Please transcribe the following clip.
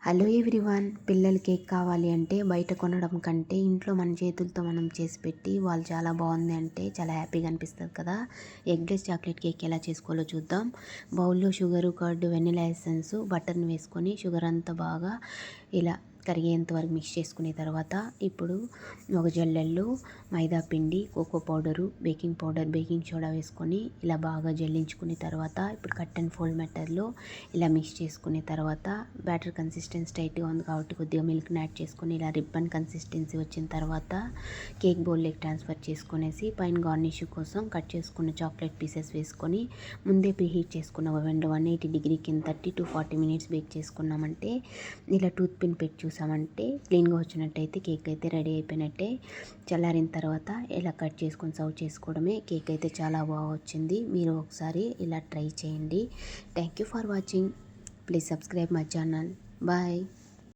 Hello everyone, పిల్లలు cake కావాలి అంటే బయట కొనడం కంటే ఇంట్లో మన చేతులతో మనం చేసి పెట్టి వాళ్ళు చాలా బాగుంది అంటే చాలా హ్యాపీగా అనిపిస్తుంది కదా. ఎగ్లెస్ చాక్లెట్ కేక్ ఎలా చేసుకోవాలో చూద్దాం. బౌల్లో షుగరు, కర్డ్, వెనిలా ఎసెన్స్, బటర్ని వేసుకొని షుగర్ అంతా బాగా ఇలా కరిగేంత వరకు మిక్స్ చేసుకునే తర్వాత ఇప్పుడు ఒక జల్లెల్లో మైదా పిండి, cocoa powder, baking powder, baking soda వేసుకొని ఇలా బాగా జల్లించుకునే తర్వాత ఇప్పుడు కట్ అండ్ ఫోల్డ్ మెథడ్లో ఇలా మిక్స్ చేసుకునే తర్వాత బ్యాటర్ కన్సిస్టెన్సీ టైట్గా ఉంది కాబట్టి కొద్దిగా మిల్క్ని యాడ్ చేసుకొని ఇలా రిబ్బన్ కన్సిస్టెన్సీ వచ్చిన తర్వాత కేక్ బౌల్లోకి ట్రాన్స్ఫర్ చేసుకునేసి పైన గార్నిష్ కోసం కట్ చేసుకున్న చాక్లెట్ పీసెస్ వేసుకొని ముందే ప్రీహీట్ చేసుకున్న ఓవెన్లో 180 డిగ్రీ కింద 30 to 40 minutes బేక్ చేసుకున్నామంటే ఇలా టూత్ పిన్ పెట్టి చూసామంటే క్లీన్గా వచ్చినట్టయితే కేక్ అయితే రెడీ అయిపోయినట్టే. చల్లారిన తర్వాత ఇలా కట్ చేసుకొని సర్వ్ చేసుకోవడమే. కేక్ అయితే చాలా బాగా వచ్చింది. మీరు ఒకసారి ఇలా ట్రై చేయండి. Thank you for watching. Please subscribe my channel. Bye.